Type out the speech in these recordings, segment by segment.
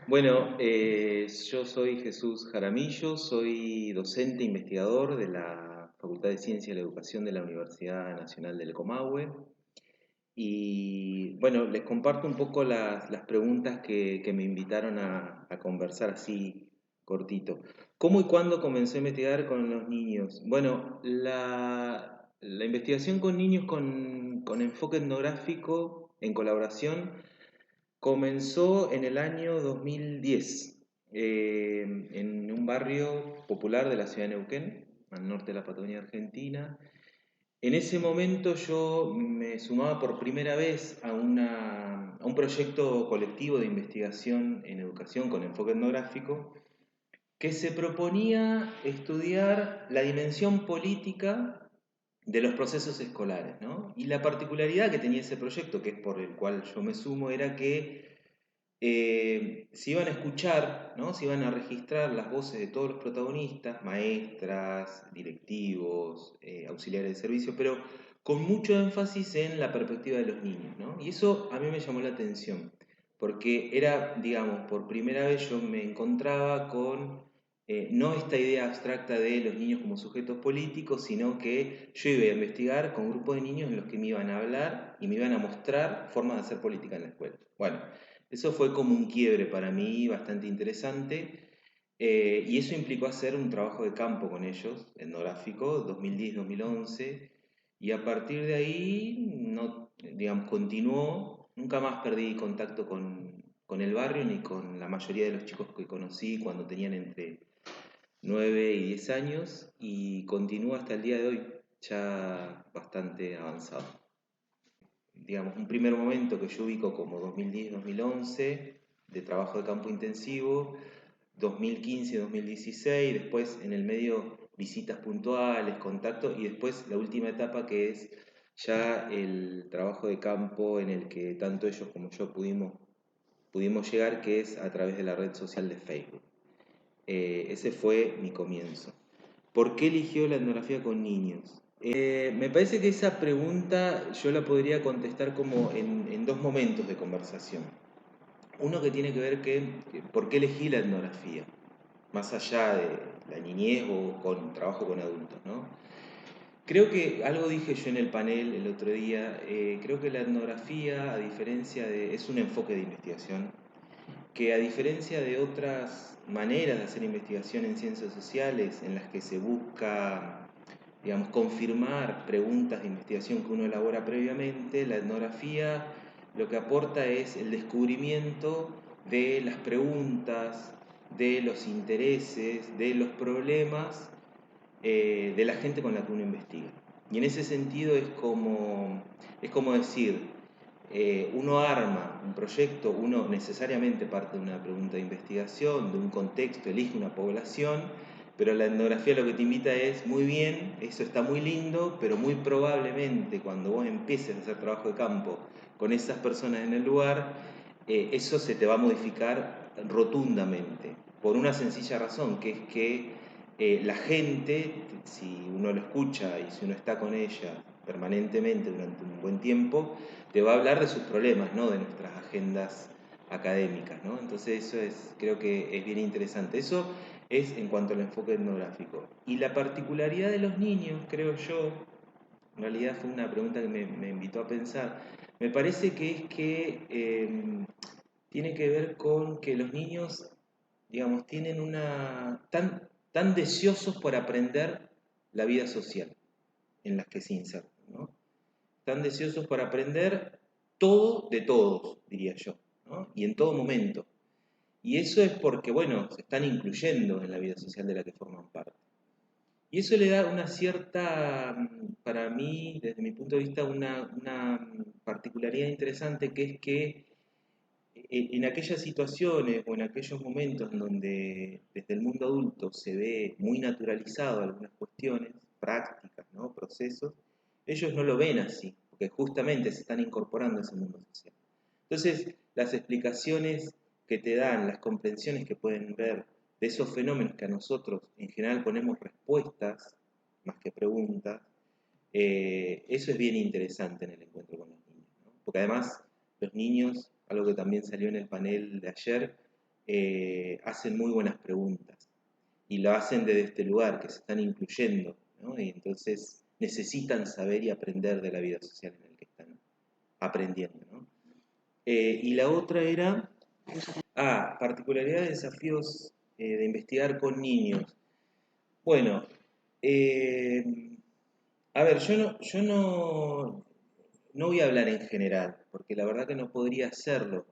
Bueno, yo soy Jesús Jaramillo, soy docente e investigador de la Facultad de Ciencia y la Educación de la Universidad Nacional del Comahue. Y bueno, les comparto un poco las preguntas que me invitaron a conversar así cortito. ¿Cómo y cuándo comencé a investigar con los niños? Bueno, la investigación con niños con enfoque etnográfico en colaboración comenzó en el año 2010, en un barrio popular de la ciudad de Neuquén, al norte de la Patagonia Argentina. En ese momento yo me sumaba por primera vez a un proyecto colectivo de investigación en educación con enfoque etnográfico que se proponía estudiar la dimensión política de los procesos escolares, ¿no? Y la particularidad que tenía ese proyecto, que es por el cual yo me sumo, era que se iban a escuchar, ¿no? Se iban a registrar las voces de todos los protagonistas, maestras, directivos, auxiliares de servicio, pero con mucho énfasis en la perspectiva de los niños, ¿no? Y eso a mí me llamó la atención, porque era, digamos, por primera vez yo me encontraba con no esta idea abstracta de los niños como sujetos políticos, sino que yo iba a investigar con grupos de niños en los que me iban a hablar y me iban a mostrar formas de hacer política en la escuela. Bueno, eso fue como un quiebre para mí bastante interesante, y eso implicó hacer un trabajo de campo con ellos, etnográfico, 2010-2011, y a partir de ahí, no, digamos, continuó, nunca más perdí contacto con el barrio ni con la mayoría de los chicos que conocí cuando tenían entre 9 y 10 años, y continúa hasta el día de hoy, ya bastante avanzado. Digamos, un primer momento que yo ubico como 2010-2011, de trabajo de campo intensivo, 2015-2016, después en el medio visitas puntuales, contacto, y después la última etapa que es ya el trabajo de campo en el que tanto ellos como yo pudimos llegar, que es a través de la red social de Facebook. Ese fue mi comienzo. ¿Por qué eligió la etnografía con niños? Me parece que esa pregunta yo la podría contestar como en dos momentos de conversación. Uno que tiene que ver que por qué elegí la etnografía, más allá de la niñez o con trabajo con adultos, ¿no? Creo que algo dije yo en el panel el otro día, creo que la etnografía, a diferencia de, es un enfoque de investigación, que a diferencia de otras maneras de hacer investigación en ciencias sociales, en las que se busca, digamos, confirmar preguntas de investigación que uno elabora previamente, la etnografía lo que aporta es el descubrimiento de las preguntas, de los intereses, de los problemas de la gente con la que uno investiga. Y en ese sentido es como decir, uno arma un proyecto, uno necesariamente parte de una pregunta de investigación, de un contexto, elige una población, pero la etnografía lo que te invita es, muy bien, eso está muy lindo, pero muy probablemente cuando vos empieces a hacer trabajo de campo con esas personas en el lugar, eso se te va a modificar rotundamente, por una sencilla razón, que es que la gente, si uno lo escucha y si uno está con ella permanentemente durante un buen tiempo, te va a hablar de sus problemas, no de nuestras agendas académicas, ¿no? Entonces eso es, creo que es bien interesante. Eso es en cuanto al enfoque etnográfico. Y la particularidad de los niños, creo yo, en realidad fue una pregunta que me invitó a pensar, me parece que es que tiene que ver con que los niños, digamos, tienen tan deseosos por aprender la vida social en las que se insertan, ¿no? Tan deseosos por aprender todo de todos, diría yo, ¿no? Y en todo momento. Y eso es porque, bueno, se están incluyendo en la vida social de la que forman parte. Y eso le da una cierta, para mí, desde mi punto de vista, una particularidad interesante, que es que en aquellas situaciones o en aquellos momentos en donde desde el mundo adulto se ve muy naturalizado algunas cuestiones, prácticas, ¿no? Procesos, ellos no lo ven así, porque justamente se están incorporando a ese mundo social. Entonces, las explicaciones que te dan, las comprensiones que pueden ver de esos fenómenos que a nosotros en general ponemos respuestas más que preguntas, eso es bien interesante en el encuentro con los niños, ¿no? Porque además los niños, algo que también salió en el panel de ayer, hacen muy buenas preguntas y lo hacen desde este lugar, que se están incluyendo, ¿no? Y entonces necesitan saber y aprender de la vida social en el que están aprendiendo, ¿no? Y la otra era, particularidades, desafíos de investigar con niños. Bueno, eh, a ver, no voy a hablar en general, porque la verdad que no podría hacerlo.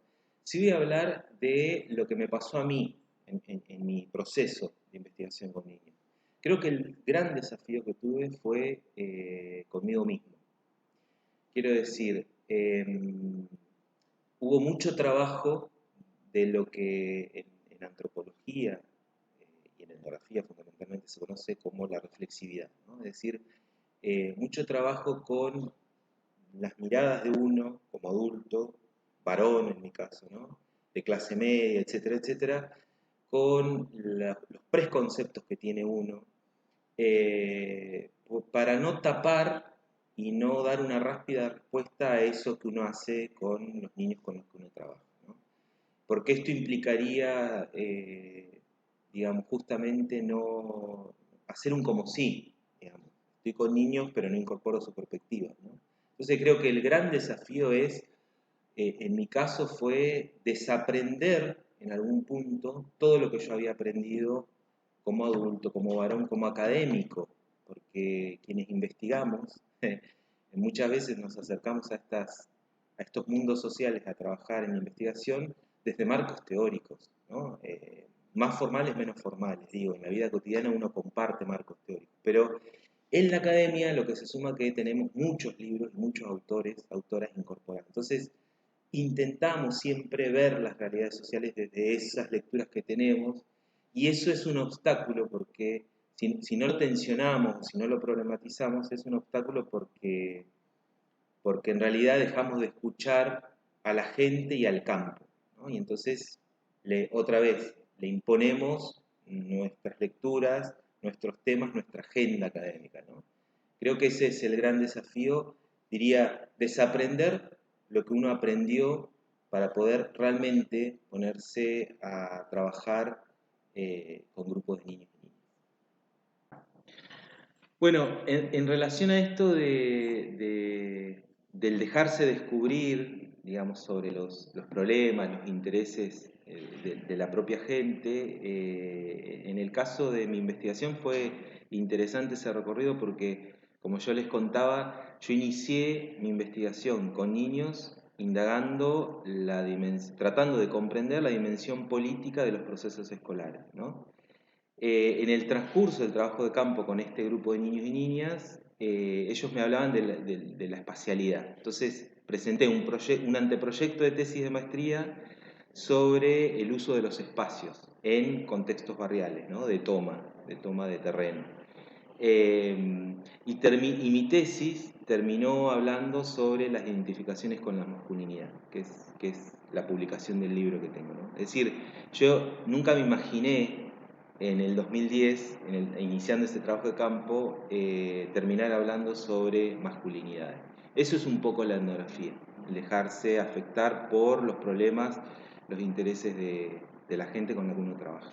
Sí voy a hablar de lo que me pasó a mí en mi proceso de investigación con niños. Creo que el gran desafío que tuve fue conmigo mismo. Quiero decir, hubo mucho trabajo de lo que en antropología y en etnografía fundamentalmente se conoce como la reflexividad, ¿no? Es decir, mucho trabajo con las miradas de uno como adulto, varón en mi caso, ¿no? De clase media, etcétera, etcétera, con los preconceptos que tiene uno, para no tapar y no dar una rápida respuesta a eso que uno hace con los niños con los que uno trabaja, ¿no? Porque esto implicaría, digamos, justamente no hacer un como sí, digamos. Estoy con niños, pero no incorporo su perspectiva, ¿no? Entonces creo que el gran desafío es, en mi caso, fue desaprender en algún punto todo lo que yo había aprendido como adulto, como varón, como académico, porque quienes investigamos, muchas veces nos acercamos a estos mundos sociales, a trabajar en investigación desde marcos teóricos, ¿no? Más formales, menos formales, digo, en la vida cotidiana uno comparte marcos teóricos, pero en la academia lo que se suma es que tenemos muchos libros, muchos autores, autoras incorporadas. Entonces, intentamos siempre ver las realidades sociales desde esas lecturas que tenemos, y eso es un obstáculo porque si no lo tensionamos, si no lo problematizamos, es un obstáculo porque en realidad dejamos de escuchar a la gente y al campo, ¿no? Y entonces, otra vez, le imponemos nuestras lecturas, nuestros temas, nuestra agenda académica, ¿no? Creo que ese es el gran desafío, diría, desaprender lo que uno aprendió para poder realmente ponerse a trabajar con grupos de niños y niñas. Bueno, en relación a esto del dejarse descubrir, digamos, sobre los problemas, los intereses de la propia gente, en el caso de mi investigación fue interesante ese recorrido porque, como yo les contaba, yo inicié mi investigación con niños indagando tratando de comprender la dimensión política de los procesos escolares, ¿no? En el transcurso del trabajo de campo con este grupo de niños y niñas, ellos me hablaban de la espacialidad. Entonces presenté un anteproyecto de tesis de maestría sobre el uso de los espacios en contextos barriales, ¿no? de toma de terreno. Y mi tesis terminó hablando sobre las identificaciones con la masculinidad, que es la publicación del libro que tengo, ¿no? Es decir, yo nunca me imaginé en el 2010, iniciando este trabajo de campo, terminar hablando sobre masculinidades. Eso es un poco la etnografía, dejarse afectar por los problemas, los intereses de la gente con la que uno trabaja.